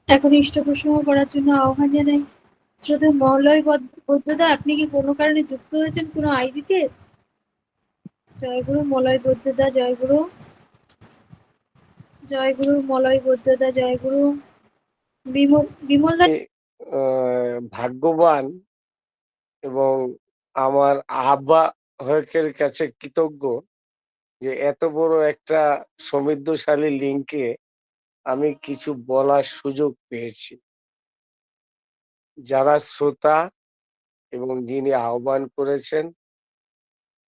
একনিষ্ঠ প্রসঙ্গ করার জন্য আহ্বান জানাই। শ্রদ্ধেয় মলয় বৈদ্যদা, আপনি কি কোনো কারণে যুক্ত হয়েছেন কোনো আইডিতে? জয়গুরু মলয় বৈদ্যদা, জয়গুরু। জয়গুরু মলয় বৈদ্যদা, জয়গুরু। বিমল দা। ভাগ্যবান এবং আমার আহ্বায়কের কাছে কৃতজ্ঞ যে এত বড় একটা সমৃদ্ধশালী লিঙ্কে আমি কিছু বলার সুযোগ পেয়েছি। যারা শ্রোতা এবং যিনি আহ্বান করেছেন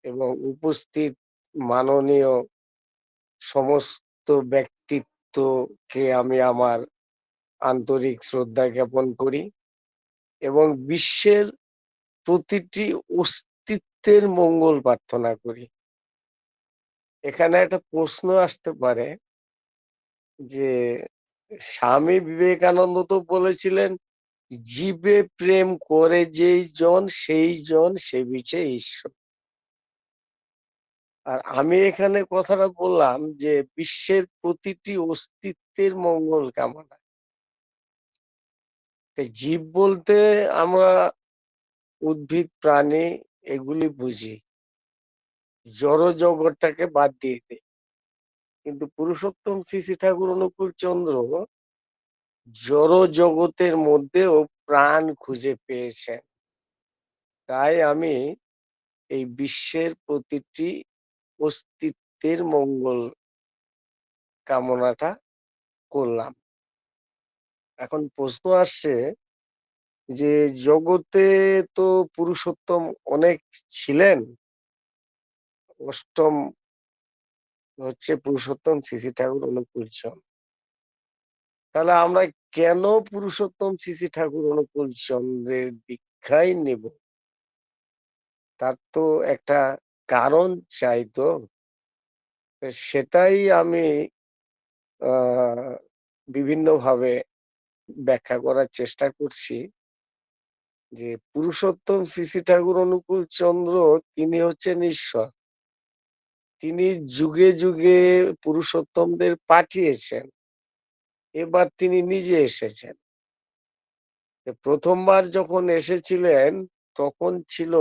এবং উপস্থিত মাননীয় সমস্ত ব্যক্তিত্বকে আমি আমার আন্তরিক শ্রদ্ধা জ্ঞাপন করি এবং বিশ্বের প্রতিটি অস্তিত্বের মঙ্গল প্রার্থনা করি। এখানে একটা প্রশ্ন আসতে পারে যে স্বামী বিবেকানন্দ তো বলেছিলেন, জীবে প্রেম করে যেই জন সেই জন সেবিছে ঈশ্বর। আর আমি এখানে কথাটা বললাম যে বিশ্বের প্রতিটি অস্তিত্বের মঙ্গল কামনা। জীব বলতে আমরা উদ্ভিদ প্রাণী এগুলি বুঝি, জড় জগৎটাকে বাদ দিয়ে দিই। কিন্তু পুরুষোত্তম শ্রী শ্রী ঠাকুর অনুকূল চন্দ্র জড় জগতের মধ্যেও প্রাণ খুঁজে পেয়েছেন। তাই আমি এই বিশ্বের প্রতিটি অস্তিত্বের মঙ্গল কামনাটা করলাম। এখন প্রশ্ন আসছে যে জগতে তো পুরুষোত্তম অনেক ছিলেন, অষ্টম হচ্ছে পুরুষোত্তম শ্রী শ্রী ঠাকুর অনুকূল চন্দ্র। তাহলে আমরা কেন পুরুষোত্তম শ্রী শ্রী ঠাকুর অনুকূল চন্দ্রের দীক্ষাই নেব? তার তো একটা কারণ চাই তো। সেটাই আমি বিভিন্নভাবে ব্যাখ্যা করার চেষ্টা করছি যে পুরুষোত্তম শ্রী শ্রী ঠাকুর অনুকূল চন্দ্র তিনি হচ্ছেন ঈশ্বর। তিনি যুগে যুগে পুরুষোত্তমদের পাঠিয়েছেন, এবার তিনি নিজে এসেছেন। প্রথমবার যখন এসেছিলেন তখন ছিল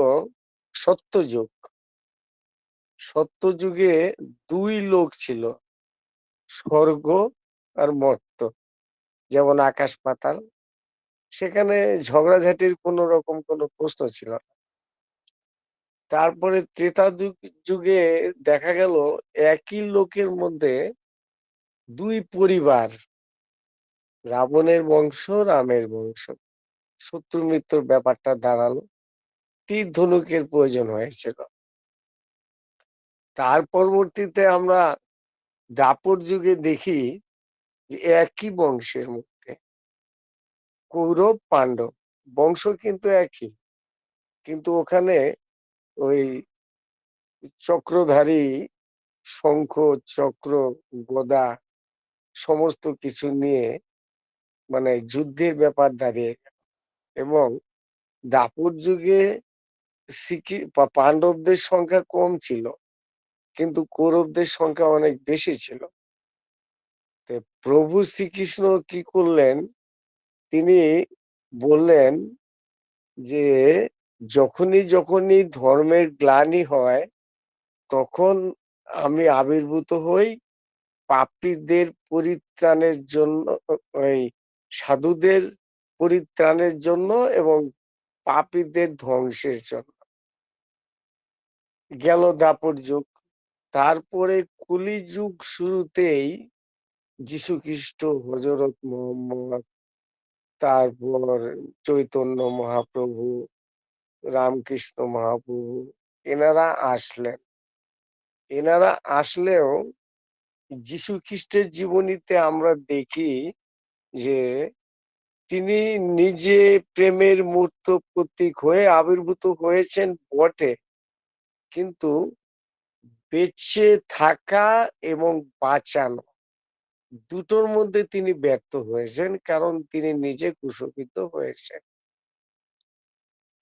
সত্যযুগ। সত্যযুগে দুই লোক ছিল, স্বর্গ আর মর্ত্য, যেমন আকাশ পাতাল। সেখানে ঝগড়াঝাটির কোনো রকম কোনো প্রশ্ন ছিল না। তারপরে ত্রেতা যুগে দেখা গেল একই লোকের মধ্যে দুই পরিবার, রাবণের বংশ, রামের বংশ। শত্রু মিত্রর ব্যাপারটা দাঁড়ালো, তীর ধনুকের প্রয়োজন হয়েছিল। তার পরবর্তীতে আমরা দাপর যুগে দেখি যে একই বংশের মধ্যে কৌরব পাণ্ডব, বংশ কিন্তু একই, কিন্তু ওখানে ওই চক্রধারী শঙ্খ চক্র গদা সমস্ত কিছু নিয়ে মানে যুদ্ধের ব্যাপার দাঁড়িয়ে গেল। এবং দাপর যুগে পাণ্ডবদের সংখ্যা কম ছিল, কিন্তু কৌরবদের সংখ্যা অনেক বেশি ছিল। প্রভু শ্রীকৃষ্ণ কি করলেন, তিনি বললেন যে যখনই যখনই ধর্মের গ্লানি হয় তখন আমি আবির্ভূত হই পাপীদের পরিত্রাণের জন্য, ওই সাধুদের পরিত্রাণের জন্য এবং পাপীদের ধ্বংসের জন্য। গেল দাপর যুগ। তারপরে কলি যুগ শুরুতেই যীশু খ্রিস্ট, হযরত মুহাম্মদ, তারপর চৈতন্য মহাপ্রভু, রামকৃষ্ণ মহাপ্রভু, এনারা আসলেন। এনারা আসলেও যীশু খ্রিস্টের জীবনীতে আমরা দেখি যে তিনি নিজে প্রেমের মূর্ত প্রতীক হয়ে আবির্ভূত হয়েছেন বটে, কিন্তু বেঁচে থাকা এবং বাঁচানো দুটোর মধ্যে তিনি ব্যর্থ হয়েছেন, কারণ তিনি নিজে কুশকিত হয়েছেন।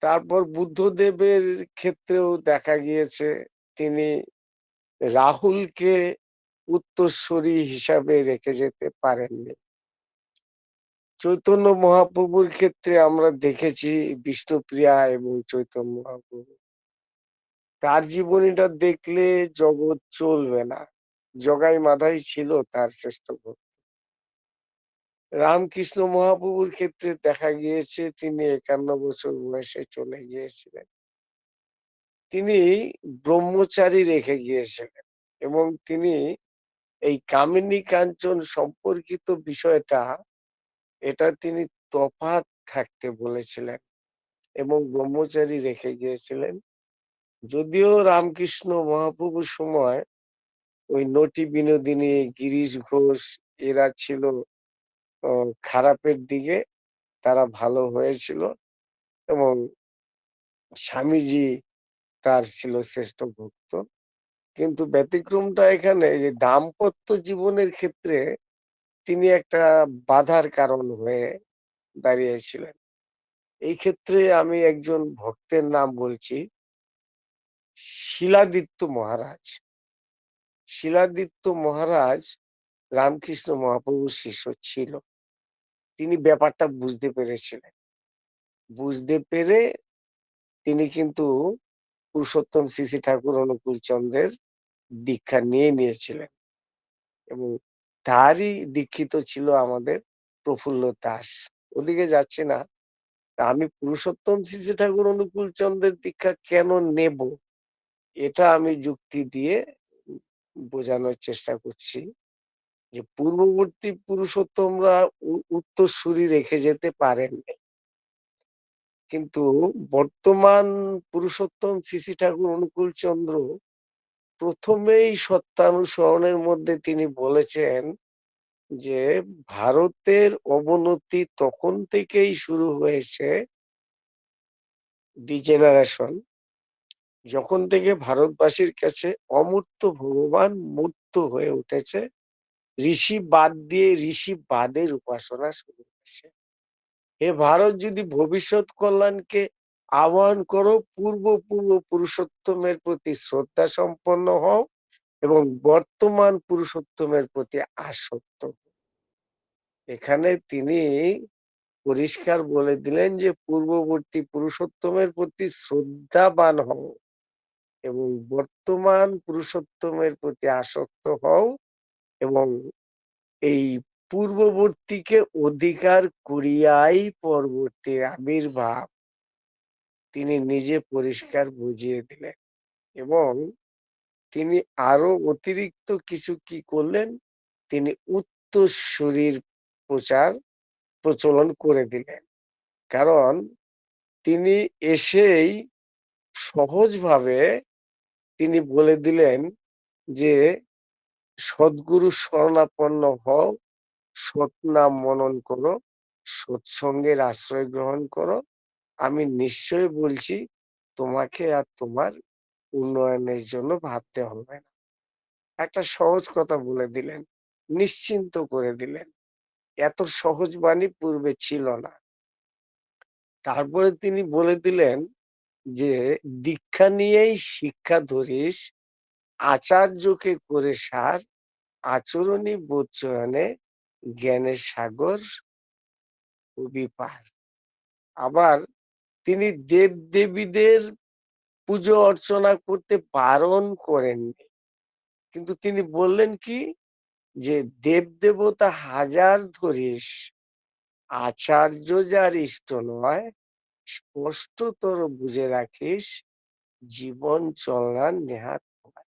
তারপর বুদ্ধদেবের ক্ষেত্রেও দেখা গিয়েছে তিনি রাহুলকে উত্তরসূরি হিসাবে রেখে যেতে পারেননি। চৈতন্য মহাপ্রভুর ক্ষেত্রে আমরা দেখেছি বিষ্ণুপ্রিয়া এবং চৈতন্য মহাপ্রভু। তার জীবনীটা দেখলে জগৎ চলবে না। জগাই মাধাই ছিল তার শ্রেষ্ঠ ভক্ত। রামকৃষ্ণ মহাপ্রভুর ক্ষেত্রে দেখা গিয়েছে তিনি ৫১ বছর বয়সে চলে গিয়েছিলেন। তিনি ব্রহ্মচারী রেখে গিয়েছিলেন এবং তিনি এই কামিনী কাঞ্চন সম্পর্কিত বিষয়টা এটা তিনি তফাৎ থাকতে বলেছিলেন এবং ব্রহ্মচারী রেখে গিয়েছিলেন। যদিও রামকৃষ্ণ মহাপ্রভুর সময় ওই নটি বিনোদিনী, গিরিশ ঘোষ এরা ছিল খারাপের দিকে, তারা ভালো হয়েছিল এবং স্বামীজি তার ছিল শ্রেষ্ঠ ভক্ত। কিন্তু ব্যতিক্রমটা এখানে যে দাম্পত্য জীবনের ক্ষেত্রে তিনি একটা বাধার কারণ হয়ে দাঁড়িয়েছিলেন। এই ক্ষেত্রে আমি একজন ভক্তের নাম বলছি, শিলাদিত্য মহারাজ। শিলাদিত্য মহারাজ রামকৃষ্ণ মহাপ্রভুর শিষ্য ছিল। তিনি ব্যাপারটা বুঝতে পেরেছিলেন। বুঝতে পেরে তিনি কিন্তু পুরুষোত্তম শ্রী ঠাকুর অনুকূল চন্দ্রের দীক্ষা নিয়েছিলেন এবং তারই দীক্ষিত ছিল আমাদের প্রফুল্ল দাস। ওদিকে যাচ্ছি না। তা আমি পুরুষোত্তম শ্রী ঠাকুর অনুকূল চন্দ্রের দীক্ষা কেন নেব, এটা আমি যুক্তি দিয়ে বোঝানোর চেষ্টা করছি যে পূর্ববর্তী পুরুষোত্তমরা উত্তরসূরি রেখে যেতে পারেননি, কিন্তু বর্তমান পুরুষোত্তম শ্রী ঠাকুর অনুকূল চন্দ্র প্রথমেই সত্যানুসরণের মধ্যে তিনি বলেছেন যে ভারতের অবনতি তখন থেকেই শুরু হয়েছে, ডিজেনারেশন, যখন থেকে ভারতবাসীর কাছে অমূর্ত ভগবান মূর্ত হয়ে উঠেছে, ঋষি বাদ দিয়ে ঋষি বাদের উপাসনা শুরু হয়েছে। হে ভারত, যদি ভবিষ্যৎ কল্যাণকে আহ্বান করো, পূর্ব পূর্ব পুরুষোত্তমের প্রতি শ্রদ্ধা সম্পন্ন হও এবং বর্তমান পুরুষোত্তমের প্রতি আসক্ত হও। এখানে তিনি পরিষ্কার বলে দিলেন যে পূর্ববর্তী পুরুষোত্তমের প্রতি শ্রদ্ধাবান হও এবং বর্তমান পুরুষোত্তমের প্রতি আসক্ত হও এবং এই পূর্ববর্তীকে অধিকার করিয়াই পরবর্তীর আবির্ভাব তিনি নিজে পরিষ্কার বুঝিয়ে দিলেন। এবং তিনি আরো অতিরিক্ত কিছু কি করলেন, তিনি উত্তরসূরির প্রচলন করে দিলেন। কারণ তিনি এসেই সহজভাবে তিনি বলে দিলেন যে সদ্গুরু শরণাপন্ন হও, সৎনাম মনন করো, সৎসঙ্গের আশ্রয় গ্রহণ করো, আমি নিশ্চয় বলছি তোমাকে আর তোমার উন্নয়নের জন্য ভাবতে হবে না। একটা সহজ কথা বলে দিলেন, নিশ্চিন্ত করে দিলেন। এত সহজ বাণী পূর্বে ছিল না। তারপরে তিনি বলে দিলেন যে দীক্ষা নিয়েই শিক্ষা ধরিস, আচার্যকে করে সার, আচরণী বোধচয়নে জ্ঞানের সাগর হবি পার। আবার তিনি দেব দেবীদের পুজো অর্চনা করতে বারণ করেননি, কিন্তু তিনি বললেন কি যে দেব দেবতা হাজার ধরিস, আচার্য যার ইষ্ট নয়, স্পষ্টতর বুঝে রাখিস, জীবন চলার নেহাত ভয়।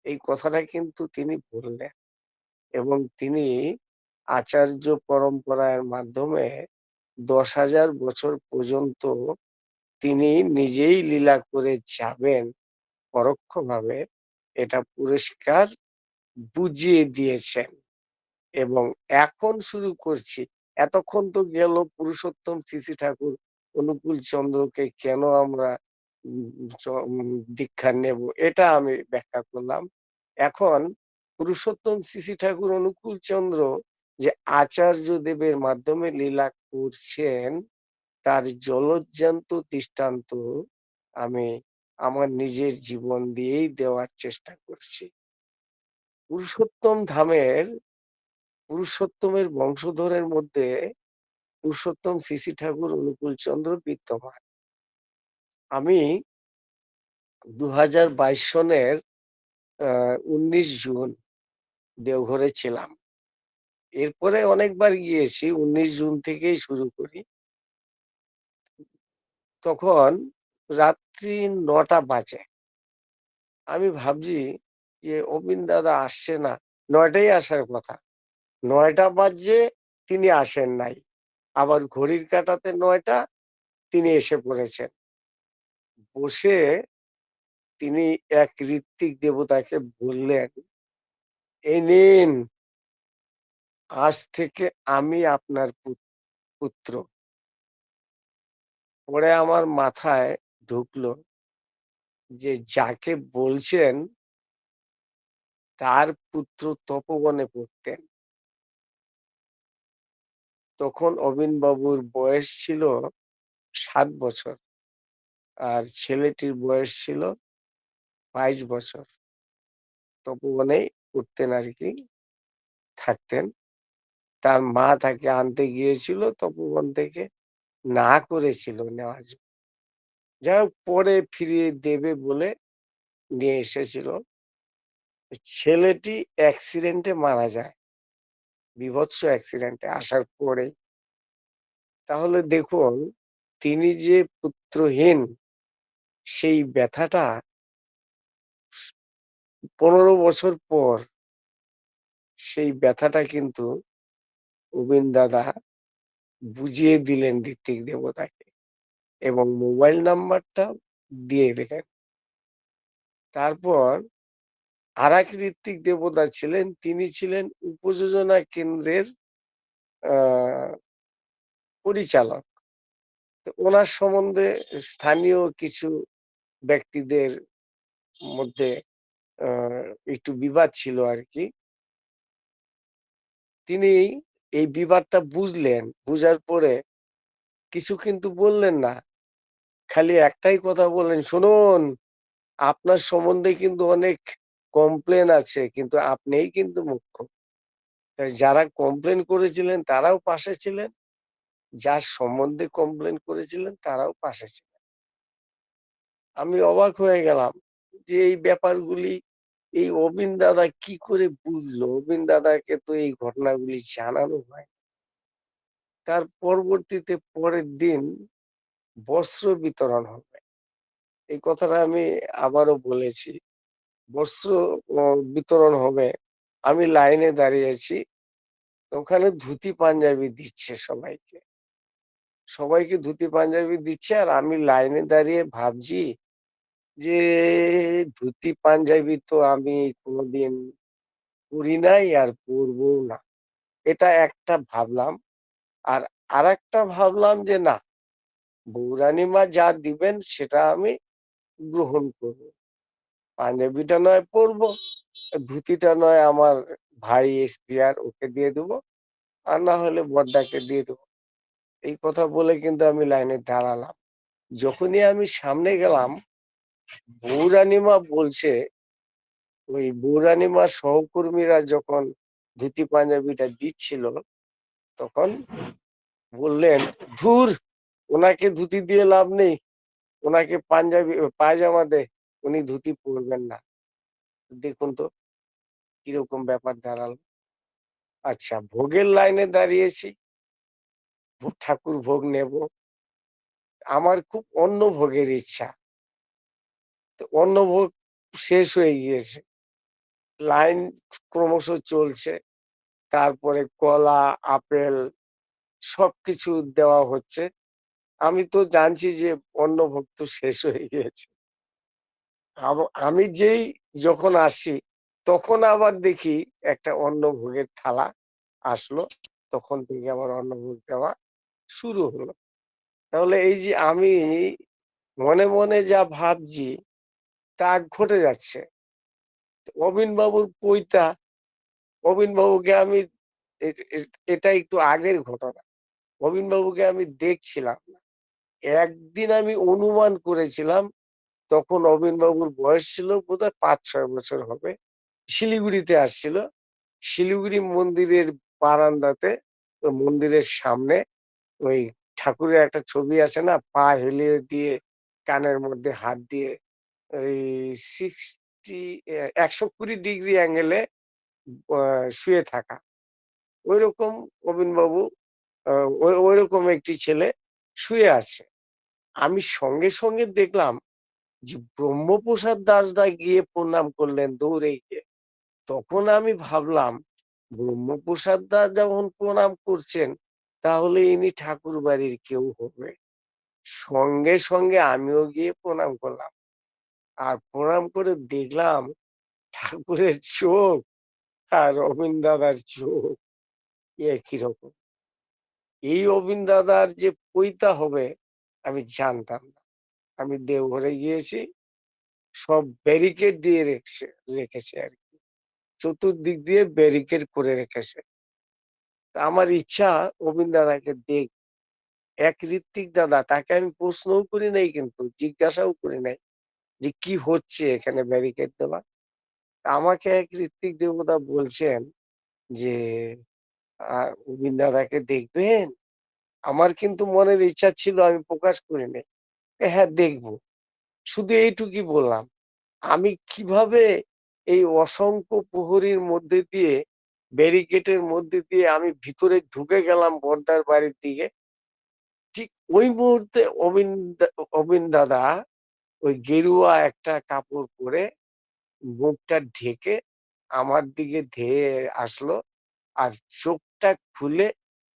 এই কথাটা কিন্তু তিনি বললেন এবং তিনি আচার্য পরম্পরার মাধ্যমে ১০,০০০ বছর পর্যন্ত তিনি নিজেই লীলা করে যাবেন পরোক্ষভাবে, এটা পরিষ্কার বুঝিয়ে দিয়েছেন। এবং এখন শুরু করছি। এতক্ষণ তো গেল পুরুষোত্তম শ্রী ঠাকুর অনুকূল চন্দ্রকে কেন আমরা দীক্ষা নেব, এটা আমি ব্যাখ্যা করলাম। এখন পুরুষোত্তম শ্রী ঠাকুর অনুকূল চন্দ্র যে আচার্য দেবের মাধ্যমে লীলা করছেন, তার জলজ্জান্ত দৃষ্টান্ত আমি আমার নিজের জীবন দিয়েই দেওয়ার চেষ্টা করছি। পুরুষোত্তম ধামের পুরুষোত্তমের বংশধরের মধ্যে পুরুষোত্তম শ্রী ঠাকুর অনুকূলচন্দ্র বিদ্যমান। আমি 2022 সনের 19 জুন দেওঘরে ছিলাম। এরপরে অনেকবার গিয়েছি, 19 জুন থেকেই শুরু করি। তখন রাত্রি 9টা বাজে। আমি ভাবছি যে অবিন দাদা আসছে না, 9টায় আসার কথা। 9টা বাজছে, তিনি আসেন নাই। আবার ঘড়ির কাঁটাতে 9টা, তিনি এসে পড়েছেন। বসে তিনি এক ঋত্বিক দেবতাকে বললেন, এই নিন, আজ থেকে আমি আপনার পুত্র। পরে আমার মাথায় ঢুকলো যে যাকে বলছেন তার পুত্র তপোবনে পড়তেন। তখন অবিন বাবুর বয়স ছিল 7 বছর আর ছেলেটির বয়স ছিল 22 বছর। তপোবনেই পড়তেন আর কি, থাকতেন। তার মা তাকে আনতে গিয়েছিল তপোবন থেকে, না করেছিল নেওয়ার জন্য। যাই হোক, পরে ফিরিয়ে দেবে বলে নিয়ে এসেছিল। ছেলেটি অ্যাক্সিডেন্টে মারা যায়, বীভৎস অ্যাক্সিডেন্টে আসার পরেই। তাহলে দেখুন, তিনি যে পুত্রহীন, সেই ব্যথাটা 15 বছর পর সেই ব্যথাটা কিন্তু অবিন দাদা বুঝিয়ে দিলেন ঋত্বিক দেবতাকে এবং মোবাইল নাম্বারটা দিয়ে দিলেন। তারপর আরেক ঋত্বিক দেবতা ছিলেন, তিনি ছিলেন উপযোজনা কেন্দ্রের আহ পরিচালক। তো ওনার সম্বন্ধে স্থানীয় কিছু ব্যক্তিদের মধ্যে একটু বিবাদ ছিল আর কি। তিনি এই বিবাদটা বুঝলেন, বুঝার পরে কিছু কিন্তু বললেন না, খালি একটাই কথা বললেন, শুনুন, আপনার সম্বন্ধে কিন্তু অনেক কমপ্লেন আছে, কিন্তু আপনিই কিন্তু মুখ্য। তাই যারা কমপ্লেন করেছিলেন তারাও পাশে ছিলেন, যার সম্বন্ধে কমপ্লেন করেছিলেন তারাও পাশে ছিলেন। আমি অবাক হয়ে গেলাম যে এই ব্যাপারগুলি এই অবিন দাদা কি করে বুঝলো? অবিন দাদাকে তো এই ঘটনাগুলি জানানো হয়। তার পরবর্তীতে পরের দিন বস্ত্র বিতরণ হবে। এই কথাটা আমি আবারও বলেছি। বস্ত্র বিতরণ হবে। আমি লাইনে দাঁড়িয়েছি। ওখানে ধুতি পাঞ্জাবি দিচ্ছে সবাইকে। সবাইকে ধুতি পাঞ্জাবি দিচ্ছে আর আমি লাইনে দাঁড়িয়ে ভাবছি যে ধুতি পাঞ্জাবি তো আমি কোনোদিন পরি নাই আর পরবও না। এটা একটা ভাবলাম। আর আরেকটা ভাবলাম যে না, বৌরানীমা যা দিবেন সেটা আমি গ্রহণ করব। পাঞ্জাবিটা নয় পরবো, ধুতিটা নয় আমার ভাই এসপিআর, ওকে দিয়ে দেবো, আর না হলে বড়দাকে দিয়ে দেবো। এই কথা বলে কিন্তু আমি লাইনে দাঁড়ালাম। যখনই আমি সামনে গেলাম, বৌরানীমা বলছে, ওই বৌরানীমার সহকর্মীরা যখন ধুতি পাঞ্জাবিটা দিচ্ছিল, তখন বললেন, ধুর, ওনাকে ধুতি দিয়ে লাভ নেই, ওনাকে পাঞ্জাবি পায়জামা দে, উনি ধুতি পরবেন না। দেখুন তো কিরকম ব্যাপার দাঁড়ালো। আচ্ছা, ভোগের লাইনে দাঁড়িয়েছি, ঠাকুর ভোগ নেব। আমার খুব অন্ন ভোগের ইচ্ছা। তো অন্ন ভোগ শেষ হয়ে গিয়েছে, লাইন ক্রমশ চলছে। তারপরে কলা, আপেল সবকিছু দেওয়া হচ্ছে। আমি তো জানছি যে অন্ন ভোগ তো শেষ হয়ে গিয়েছে। আমি যেই যখন আসি, তখন আবার দেখি একটা অন্ন ভোগের থালা আসলো। তখন থেকে আবার অন্ন ভোগ দেওয়া শুরু হলো। তাহলে এই যে আমি মনে মনে যা ভাবছি তা ঘটে যাচ্ছে। অবিন বাবুর পৈতা, অবিন বাবুকে আমি, এটা একটু আগের ঘটনা। অবিন বাবুকে আমি দেখছিলাম না। একদিন আমি অনুমান করেছিলাম, তখন অবিন বাবুর বয়স ছিল বোধহয় 5-6 বছর হবে। শিলিগুড়িতে আসছিল। শিলিগুড়ি মন্দিরের বারান্দাতে ওই মন্দিরের সামনে ওই ঠাকুরের একটা ছবি আছে না? পা হেলিয়ে দিয়ে কানের মধ্যে হাত দিয়ে ওই 60 120 অ্যাঙ্গেলে আ শুয়ে থাকা। ঐরকম প্রবীণবাবু আ ঐরকম একটি ছেলে শুয়ে আছে। আমি সঙ্গে, সঙ্গে দেখলাম যে ব্রহ্মপ্রসাদ দাসদা গিয়ে প্রণাম করলেন দৌড়ে গিয়ে। তখন আমি ভাবলাম ব্রহ্মপ্রসাদ দাস যখন প্রণাম করছেন তাহলে ইনি ঠাকুরবাড়ির কেউ হবে। সঙ্গে, সঙ্গে আমিও গিয়ে প্রণাম করলাম। আর প্রণাম করে দেখলাম ঠাকুরের চোখ আর অবিন দাদার চোখ একই রকম। এই অবিন দাদার যে পৈতা হবে আমি জানতাম না। আমি দেওঘরে গিয়েছি, সব ব্যারিকেড দিয়ে রেখেছে আরকি। চতুর্দিক দিয়ে ব্যারিকেড করে রেখেছে। তা আমার ইচ্ছা অবিন দাদাকে এক ঋত্বিক দাদা তাকে আমি প্রশ্নও করি নাই কিন্তু জিজ্ঞাসাও করি নাই যে কি হচ্ছে এখানে ব্যারিকেড দেওয়া। আমাকে এক ঋত্বিক দেবতা বলছেন যে অবিন দাদাকে দেখবেন? আমার কিন্তু মনের ইচ্ছা ছিল আমি প্রকাশ করি নাই। হ্যাঁ দেখবো। শুধু এইটুকুই বললাম। আমি কিভাবে এই অসংখ্য প্রহরীর মধ্যে দিয়ে ব্যারিকেডের মধ্যে দিয়ে আমি ভিতরে ঢুকে গেলাম বড়দার বাড়ির দিকে। ঠিক ওই মুহূর্তে অবিন দাদা ওই গেরুয়া একটা কাপড় পরে মুখটা ঢেকে আমার দিকে ধেয়ে আসলো। আর চোখটা খুলে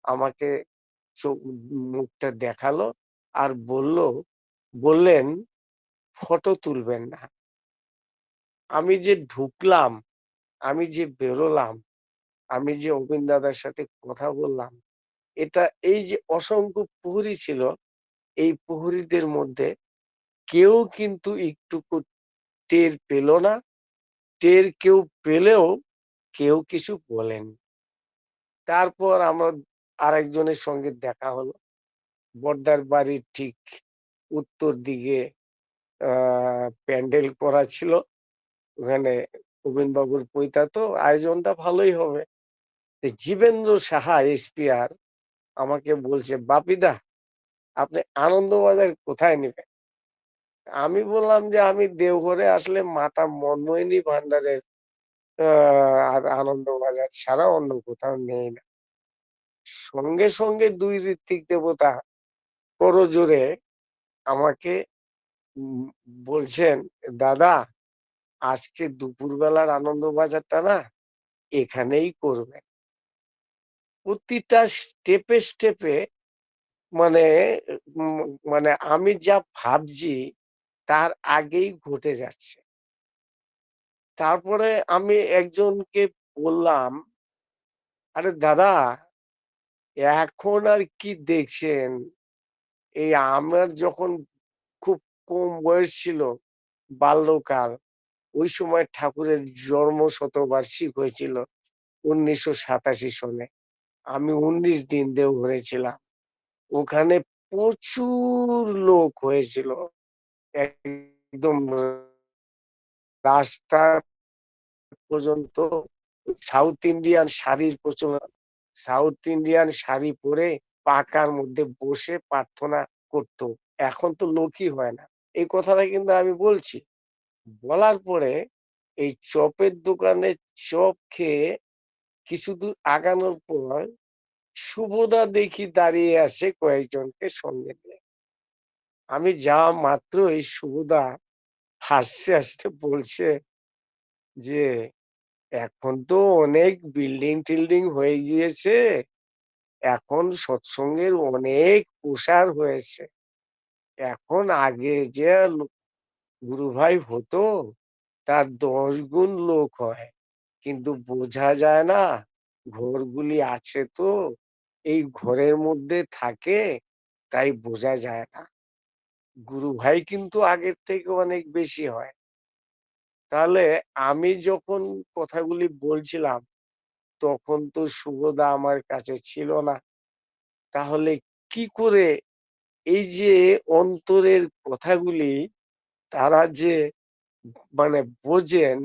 আমাকে চোখ মুখটা দেখালো আর বললেন, "ফটো তুলবেন না।" আমি যে ঢুকলাম, আমি যে বেরোলাম, আমি যে অবিন দাদার সাথে কথা বললাম, এই যে অসংখ্য প্রহরী ছিল, এই প্রহরীদের মধ্যে কেউ কিন্তু একটুকু টের পেল না। টের কেউ পেলেও কেউ কিছু বলেনি। তারপর আরেকজনের সঙ্গে দেখা হলো। বড়দার বাড়ির ঠিক উত্তর দিকে আ প্যান্ডেল করা ছিল। ওখানে প্রবীণবাবুর পৈতা তো আয়োজনটা ভালোই হবে। তো জীবেন্দ্র সাহা এসপিআর আমাকে বলছে, "বাপিদা আপনি আনন্দবাজার কোথায় নিবেন?" আমি বললাম যে, "আমি দেওঘরে আসলে মাতা মনমোহিনী ভান্ডারের আ আর আনন্দবাজার ছাড়া অন্য কোথাও নেই না।" সঙ্গে, সঙ্গে ২ ঋত্বিক দেবতা করজোড়ে আমাকে উম বলছেন, "দাদা আজকে দুপুরবেলার আনন্দবাজারটা না এখানেই করবেন।" প্রতিটা স্টেপে, স্টেপে মানে উম মানে আমি যা ভাবছি তার আগেই ঘটে যাচ্ছে। তারপরে আমি একজনকে বললাম, "আরে দাদা এখন আর কি দেখছেন? এই আমার যখন খুব কম বয়স ছিল, বাল্যকাল, ওই সময় ঠাকুরের জন্ম শতবার্ষিক হয়েছিল ১৯৮৭ সনে। আমি ১৯ দিন দেওঘরে ছিলাম। ওখানে প্রচুর লোক হয়েছিল। একদম রাস্তা পর্যন্ত সাউথ ইন্ডিয়ান শাড়ির প্রচলন। সাউথ ইন্ডিয়ান শাড়ি পরে পাকার মধ্যে বসে প্রার্থনা করত। এখন তো লোকই হয় না। এই কথাটা কিন্তু আমি বলছি। বলার পরে এই চপের দোকানে চপ খেয়ে কিছুদূর আগানোর পর শুভদা দেখি দাঁড়িয়ে আছে কয়েকজনকে সঙ্গে নিয়ে। আমি যাওয়া মাত্রই শুভদা হাসতে, হাসতে বলছে যে, "এখন তো অনেক বিল্ডিং-টিল্ডিং হয়ে গিয়েছে। এখন সৎসঙ্গের অনেক প্রসার হয়েছে। এখন আগে যে গুরুভাই হতো তার ১০ গুণ লোক হয়। কিন্তু বোঝা যায় না ঘরগুলি আছে তো এই ঘরের মধ্যে থাকে তাই বোঝা যায় না। গুরুভাই কিন্তু আগের থেকে অনেক বেশি হয়।" তাহলে আমি যখন কথাগুলি বলছিলাম তখন তো শুভদা আমার কাছে ছিল না। তাহলে কি করে এই যে অন্তরের কথাগুলি তারা যে মানে বোঝেন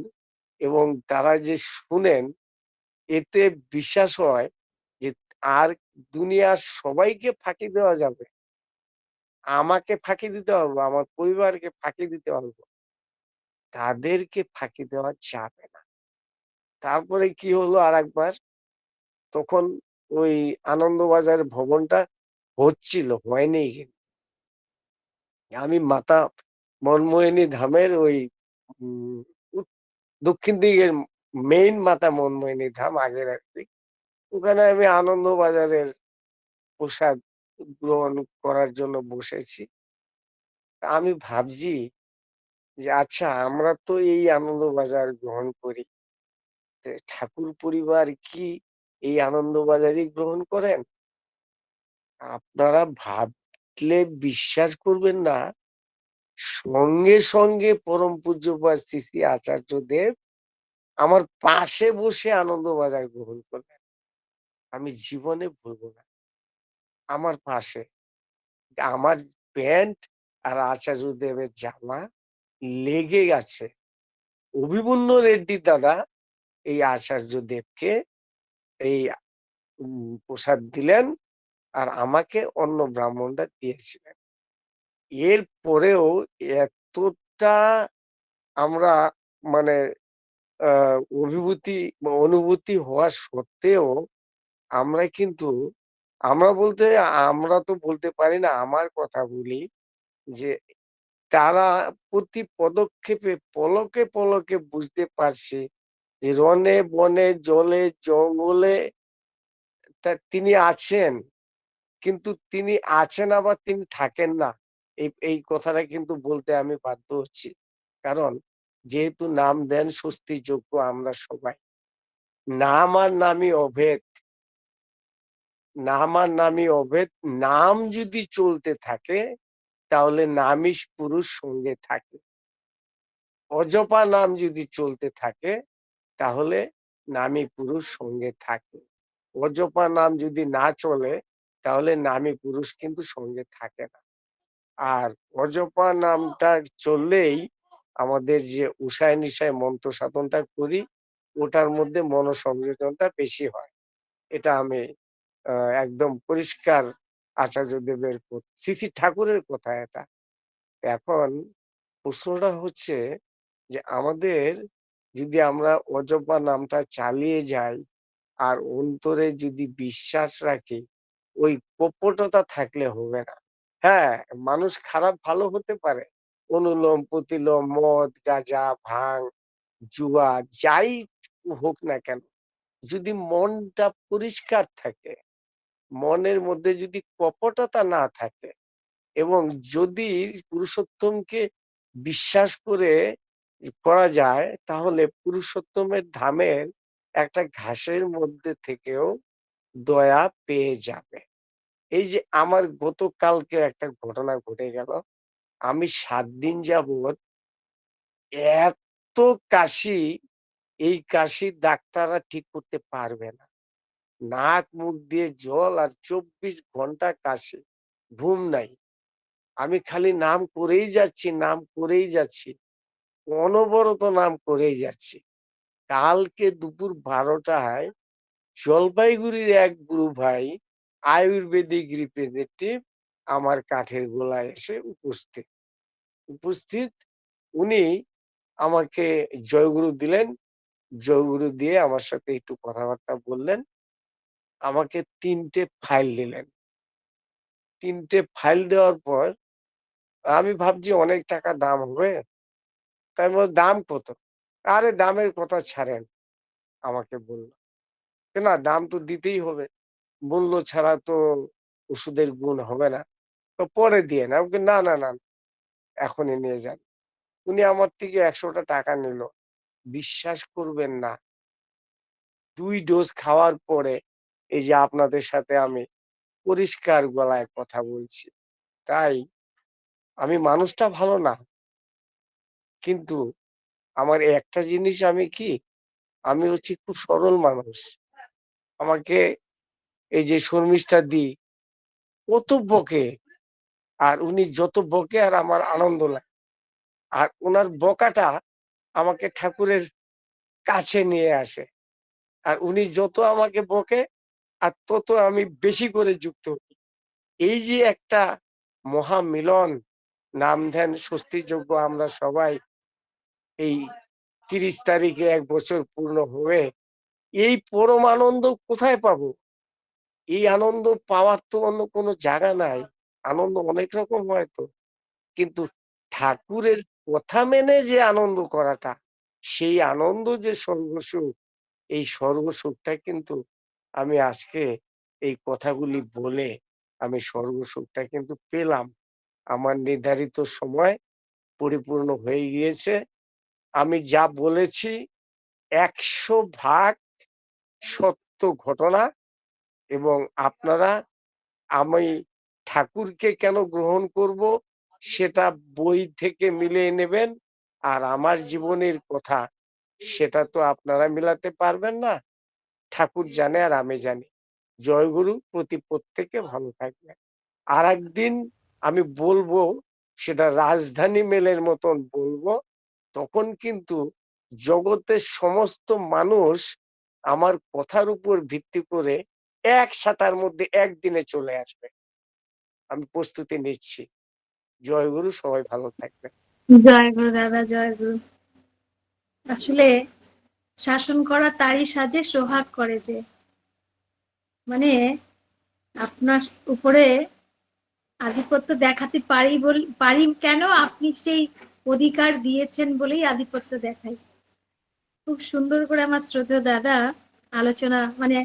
এবং তারা যে শুনেন এতে বিশ্বাস হয় আর দুনিয়ার সবাইকে ফাঁকি দেওয়া যাবে? আমাকে ফাঁকি দিতে পারবো, আমার পরিবারকে ফাঁকি দিতে পারবো। তাদেরকে ফাঁকি দেওয়া যাবে না। তারপরে কি হলো আরেকবার, তখন ওই আনন্দবাজার ভবনটা হচ্ছিল, হয়নি কিন্তু। আমি মাতা মনমোহিনী ধামের ওই উম উত দক্ষিণ দিকের মেইন মাতা মনমোহিনী ধাম আগের আরকি। ওখানে আমি আনন্দবাজারের প্রসাদ গ্রহণ করার জন্য বসেছি। আমি ভাবছি যে আচ্ছা আমরা তো এই আনন্দবাজার গ্রহণ করি। ঠাকুর পরিবার কি এই আনন্দবাজারই গ্রহণ করেন? আপনারা ভাবলে বিশ্বাস করবেন না, সঙ্গে সঙ্গে পরম পূজ্যপাদ শ্রী শ্রী আচার্যদেব আমার পাশে বসে আনন্দবাজার গ্রহণ করলেন। আমি জীবনে ভুলবো না। আমার পাশে। আমার প্যান্ট আর আচার্যদেবের জামা লেগে গেছে। অভিমন্যু রেড্ডি দাদা এই আচার্যদেবকে এই প্রসাদ দিলেন আর আমাকে অন্য ব্রাহ্মণরা দিয়েছিলেন। এরপরেও এতটা আমরা মানে আ অভিভূতি বা অনুভূতি হওয়া সত্ত্বেও আমরা কিন্তু আমরা বলতে আমরা তো বলতে পারি না, আমার কথা বলি যে তারা প্রতি পদক্ষেপে পলকে, পলকে বুঝতে পারছে যে রণে, বনে, জলে, জঙ্গলে তিনি আছেন। কিন্তু তিনি আছেন আবার তিনি থাকেন না। এই কথাটা কিন্তু বলতে আমি বাধ্য হচ্ছি। কারণ যেহেতু নাম দেন স্বস্তির যোগ্য আমরা সবাই। নাম আর নামই অভেদ। নাম আর নামই অভেদ। নাম যদি চলতে থাকে তাহলে নামই পুরুষ সঙ্গে থাকে। অজপা নাম যদি চলতে থাকে তাহলে নামী পুরুষ সঙ্গে থাকে। অজপা নাম যদি না চলে তাহলে নামী পুরুষ কিন্তু সঙ্গে থাকে না। আর অজপা নামটা চললেই আমাদের যে উষায় নিশায় মন্ত্র সাধনটা করি ওটার মধ্যে মনোসংযোজনটা বেশি হয়। এটা আমি আ একদম পরিষ্কার আচার্যদেবের শ্রী শ্রী ঠাকুরের কথা এটা। এখন প্রশ্নটা হচ্ছে যে আমাদের যদি আমরা অজপা নামটা চালিয়ে যাই আর অন্তরে যদি বিশ্বাস রাখি, ওই কপটতা থাকলে হবে না। হ্যাঁ, মানুষ খারাপ ভালো হতে পারে। অনুলোম, প্রতিলোম, মদ, গাঁজা, ভাং, জুয়া যাই হোক না কেন, যদি মনটা পরিষ্কার থাকে, মনের মধ্যে যদি কপটতা না থাকে এবং যদি পুরুষোত্তমকে বিশ্বাস করে করা যায় তাহলে পুরুষোত্তমের ধামের একটা ঘাসের মধ্যে থেকেও দয়া পেয়ে যাবে। এই যে আমার গতকালকে একটা ঘটনা ঘটে গেল। আমি ৭ দিন যাবৎ এত কাশি, এই কাশি ডাক্তাররা ঠিক করতে পারবে না। নাক মুখ দিয়ে জল আর ২৪ ঘন্টা কাশি। ঘুম নাই। আমি খালি নাম করেই যাচ্ছি, নাম করেই যাচ্ছি। অনবরত নাম করেই যাচ্ছি। কালকে দুপুর ১২ টায় জলপাইগুড়ির এক গুরু ভাই আয়ুর্বেদিক রিপ্রেজেন্টেটিভ আমার কাঠের গোলায় এসে উপস্থিত। উপস্থিত উনি আমাকে জয়গুরু দিলেন। জয়গুরু দিয়ে আমার সাথে একটু কথাবার্তা বললেন। আমাকে ৩ টে ফাইল দিলেন। ৩ টে ফাইল দেওয়ার পর আমি ভাবছি অনেক টাকা দাম হবে। তাই আমি বললাম, "দাম কত?" "আরে দামের কথা ছাড়েন।" আমাকে বলল। "না দাম তো দিতেই হবে। মূল্য ছাড়া তো ওষুধের গুণ হবে না। তো পরে দিয়েন।" আমি বলি, "না, না, না, এখনই নিয়ে যান।" উনি আমার থেকে ৳১০০ টাকা নিল। বিশ্বাস করবেন না, ২ ডোজ খাওয়ার পরে এই যে আপনাদের সাথে আমি পরিষ্কার গলায় কথা বলছি। তাই আমি মানুষটা ভালো না। কিন্তু আমার একটা জিনিস আমি কি, আমি হচ্ছি খুব সরল মানুষ। আমাকে এই যে শর্মিষ্ঠা দি কত বকে, আর উনি যত বকে আর আমার আনন্দ লাগে। আর উনার বকাটা আমাকে ঠাকুরের কাছে নিয়ে আসে। আর উনি যত আমাকে বকে আর তত আমি বেশি করে যুক্ত হই। এই যে একটা মহামিলন, নাম ধ্যান স্বস্তিযোগ্য আমরা সবাই এই ৩০ তারিখে ১ বছর পূর্ণ হবে। এই পরম আনন্দ কোথায় পাবো? এই আনন্দ পাওয়ার তো অন্য কোনো জায়গা নাই। আনন্দ অনেক রকম হয় তো। কিন্তু ঠাকুরের কথা মেনে যে আনন্দ করাটা, সেই আনন্দ যে সর্বসুখ, এই সর্বসুখটা কিন্তু আমি আজকে এই কথাগুলি বলে আমি সর্বসুখটা কিন্তু পেলাম। আমার নির্ধারিত সময় পরিপূর্ণ হয়ে গিয়েছে। আমি যা বলেছি ১০০ ভাগ সত্য ঘটনা, এবং আপনারা, আমি ঠাকুরকে কেন গ্রহণ করব সেটা বই থেকে মিলিয়ে নেবেন। আর আমার জীবনের কথা সেটা তো আপনারা মিলাতে পারবেন না। ঠাকুর জানে আর আমি জানি। জয়গুরু, প্রত্যেকে ভালো থাকবেন। আরেকদিন আমি বলবো, সেটা রাজধানী মেলের মতন বলবো। তখন কিন্তু জগতের সমস্ত মানুষ আমার কথার উপর ভিত্তি করে এক ছাতার মধ্যে একদিনে চলে আসবে। আমি প্রস্তুতি নিচ্ছি। জয়গুরু, সবাই ভালো থাকবেন। জয় গুরু দাদা, জয় গুরু। আসলে শাসন করা তারই সাজে, সোহাগ করে যে। মানে আপনার উপরে আধিপত্য দেখাতে পারি কেন, আপনি সেই অধিকার দিয়েছেন বলেই আধিপত্য দেখাই। খুব সুন্দর করে আমার শ্রদ্ধেয় দাদা আলোচনা, মানে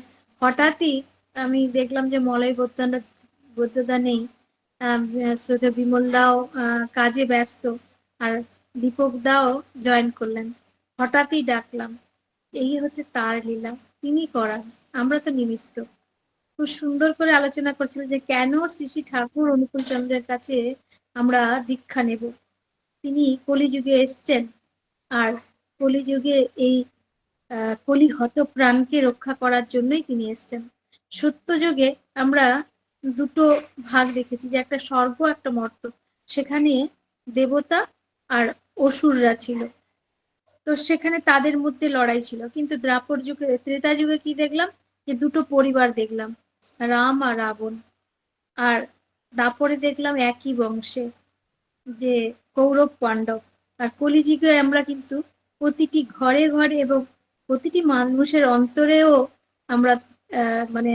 হঠাৎই আমি দেখলাম যে মলয় বৈদ্যদা নেই। শ্রদ্ধেয় বিমল দাও কাজে ব্যস্ত, আর দীপক দাও জয়েন করলেন। হঠাৎই ডাকলাম, এই হচ্ছে তার লীলা, তিনি করান, আমরা তো নিমিত্ত। খুব সুন্দর করে আলোচনা করছিলেন যে কেন শ্রী শ্রী ঠাকুর অনুকূল চন্দ্রের কাছে আমরা দীক্ষা নেব। তিনি কলিযুগে এসছেন, আর কলিযুগে এই কলিহত প্রাণকে রক্ষা করার জন্যই তিনি এসছেন। সত্যযুগে আমরা দুটো ভাগ দেখেছি, যে একটা স্বর্গ, একটা মর্ত। সেখানে দেবতা আর অসুররা ছিল। তো সেখানে তাদের মধ্যে লড়াই ছিল। কিন্তু দ্রাপর যুগে, ত্রেতা যুগে কি দেখলাম, যে দুটো পরিবার দেখলাম, রাম আর রাবণ। আর দাপরে দেখলাম একই বংশে, যে কৌরব পাণ্ডব। আর কলিযুগে আমরা কিন্তু প্রতিটি ঘরে ঘরে এবং প্রতিটি মানুষের অন্তরেও আমরা মানে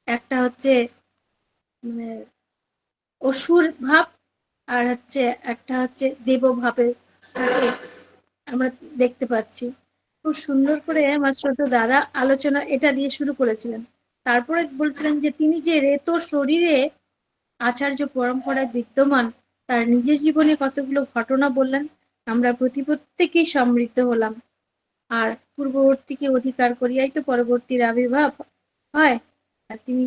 একটা হচ্ছে মানে অসুর ভাব, আর হচ্ছে একটা হচ্ছে দেব ভাবে আমরা দেখতে পাচ্ছি। খুব সুন্দর করে আমার শ্রদ্ধেয় দাদা আলোচনা এটা দিয়ে শুরু করেছিলেন। তারপরে বলছিলেন যে তিনি যে রেত শরীরে আচার্য পরম্পরায় বিদ্যমান, তার নিজের জীবনে কতগুলো ঘটনা বললেন। আমরা প্রত্যেকেই সমৃদ্ধ হলাম। আর পূর্ববর্তীকে অধিকার করিয়াই তো পরবর্তীর আবির্ভাব হয়। আর তিনি,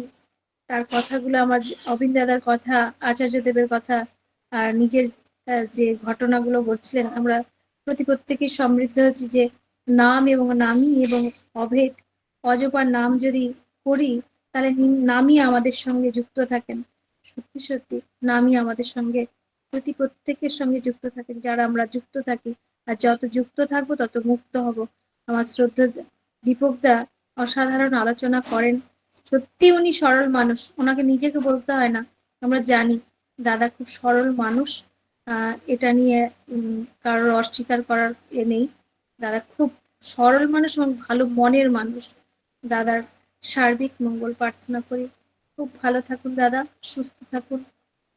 তার কথাগুলো, আমার অবিন দাদার কথা, আচার্যদেবের কথা, আর নিজের যে ঘটনাগুলো বলছিলেন, আমরা প্রত্যেকেই সমৃদ্ধ হচ্ছি। যে নাম এবং নামই এবং অভেদ, অজপার নাম যদি করি, তাহলে নামই আমাদের সঙ্গে যুক্ত থাকেন। সত্যি সত্যি নামই আমাদের সঙ্গে, প্রত্যেকের সঙ্গে যুক্ত থাকেন, যারা আমরা যুক্ত থাকি। আর যত যুক্ত থাকবো তত মুক্ত হব। আমার শ্রদ্ধা দীপক দা অসাধারণ আলোচনা করেন। সত্যি উনি সরল মানুষ, ওনাকে নিজেকে বলতে হয় না, আমরা জানি দাদা খুব সরল মানুষ। এটা নিয়ে কারোর অস্বীকার করার নেই। দাদা খুব সরল মানুষ এবং ভালো মনের মানুষ। দাদার সার্বিক মঙ্গল প্রার্থনা করি। খুব ভালো থাকুন দাদা, সুস্থ থাকুন।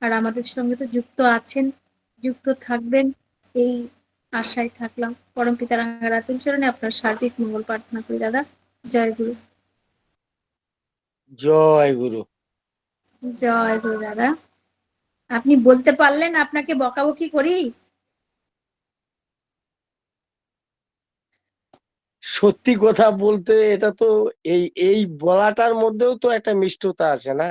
আর আমাদের সঙ্গে তো যুক্ত আছেন, যুক্ত থাকবেন, এই আশায় থাকলাম। পরমপিতা রাতুল চরণে আপনার সার্বিক মঙ্গল প্রার্থনা করি দাদা। জয় গুরু। জয় গুরু। জয় গুরু দাদা। আপনি বলতে পারলেন আপনাকে বকাবকি করি? সত্যি কথা বলতে এটা তো এই এই বলাটার মধ্যেও তো একটা মিষ্টতা আছে না?